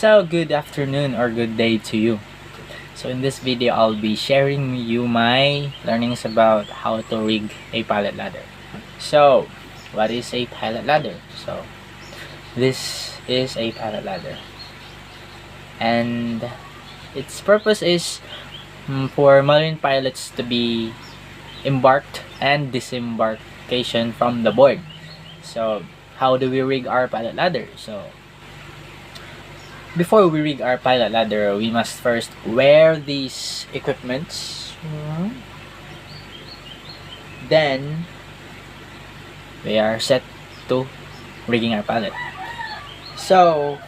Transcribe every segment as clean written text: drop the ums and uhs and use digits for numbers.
So good afternoon or good day to you. So in this video, I'll be sharing you my learnings about how to rig a pilot ladder. So what is a pilot ladder? So this is a pilot ladder, and its purpose is for marine pilots to be embarked and disembarkation from the board. So how do we rig our pilot ladder? So before we rig our pilot ladder, we must first wear these equipments. Then we are set to rigging our pilot. So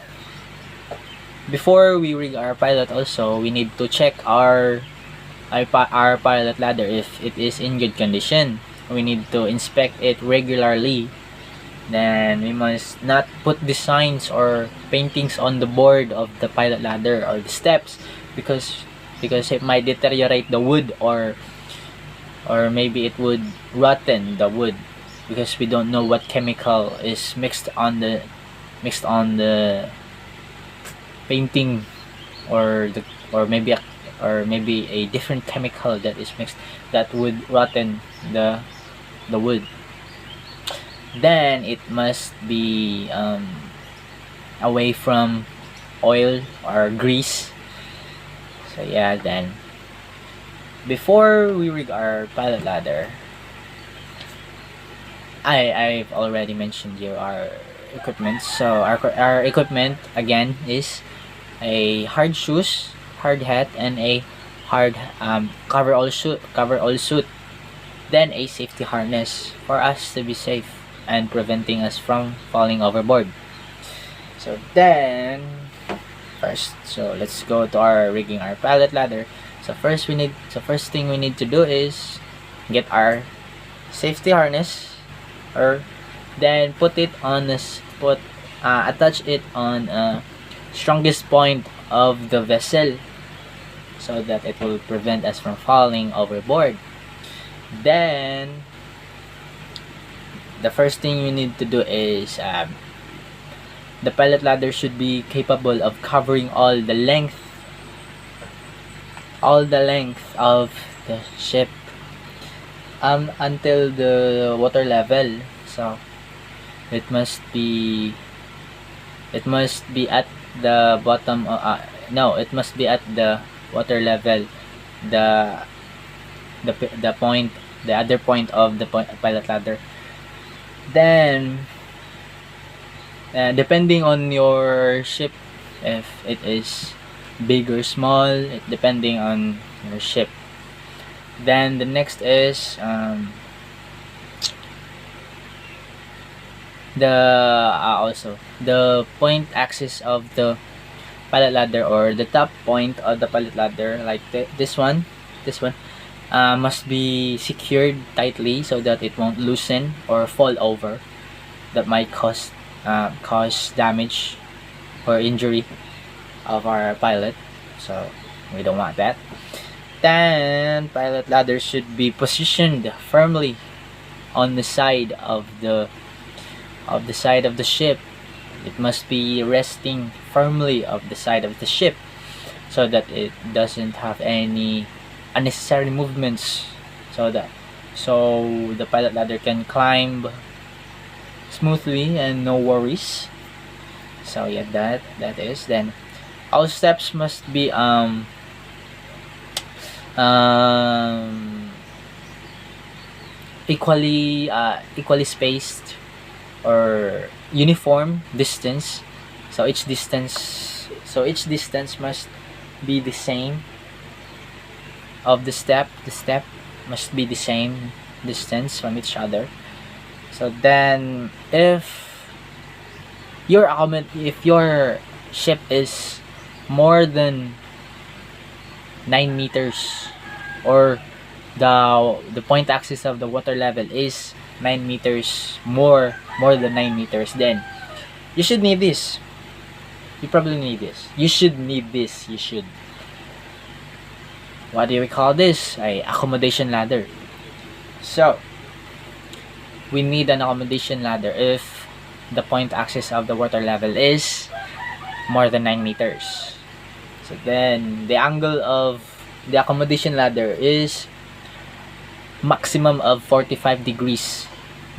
before we rig our pilot, also we need to check our pilot ladder if it is in good condition. We need to inspect it regularly. Then we must not put designs or paintings on the board of the pilot ladder or the steps because it might deteriorate the wood, or maybe it would rotten the wood, because we don't know what chemical is mixed on the painting, or maybe a different chemical that is mixed that would rotten the wood. Then it must be away from oil or grease. So yeah, then before we rig our pilot ladder, I've already mentioned you our equipment. So our equipment again is a hard shoes, hard hat, and a hard coverall suit. Then a safety harness for us to be safe and preventing us from falling overboard. So then let's go to our rigging our pilot ladder. So first thing we need to do is get our safety harness, or then attach it on strongest point of the vessel so that it will prevent us from falling overboard. Then the first thing you need to do is the pilot ladder should be capable of covering all the length of the ship until the water level. So it must be at the bottom it must be at the water level, the other point of the pilot ladder. Then depending on your ship, if it is big or small, depending on your ship. Then the next is the point axis of the pilot ladder, or the top point of the pilot ladder, like this one must be secured tightly so that it won't loosen or fall over. That might cause damage or injury of our pilot, so we don't want that. Then pilot ladder should be positioned firmly on the side of the ship. It must be resting firmly of the side of the ship so that it doesn't have any unnecessary movements, so the pilot ladder can climb smoothly and no worries. So yeah, that is. Then all steps must be equally spaced or uniform distance. So each distance must be the same of the step must be the same distance from each other. So then if your ship is more than 9 meters, or the point axis of the water level is 9 meters, more than 9 meters, then you should need this. You probably need this. You should need this. What do we call this? A accommodation ladder. So we need an accommodation ladder if the point axis of the water level is more than 9 meters. So then the angle of the accommodation ladder is maximum of 45 degrees.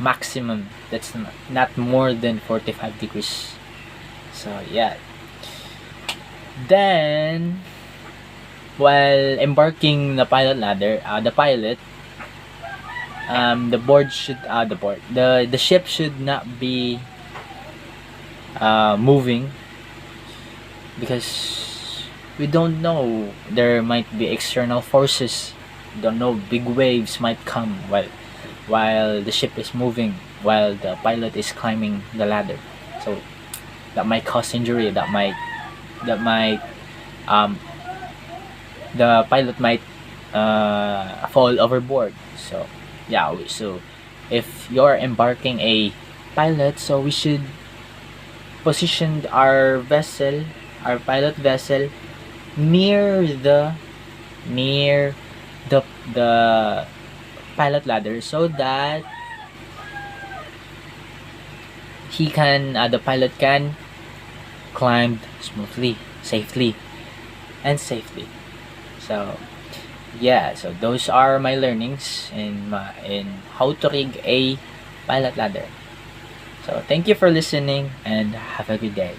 Maximum. That's not more than 45 degrees. So yeah. Then while embarking the pilot ladder, the pilot, the ship should not be moving, because we don't know, there might be external forces. We don't know, big waves might come while the ship is moving, while the pilot is climbing the ladder. So that might cause injury. That might the pilot might fall overboard. So yeah, so if you're embarking a pilot, so we should position our pilot vessel near the pilot ladder, so that the pilot can climb smoothly, safely. So yeah, so those are my learnings in how to rig a pilot ladder. So thank you for listening and have a good day.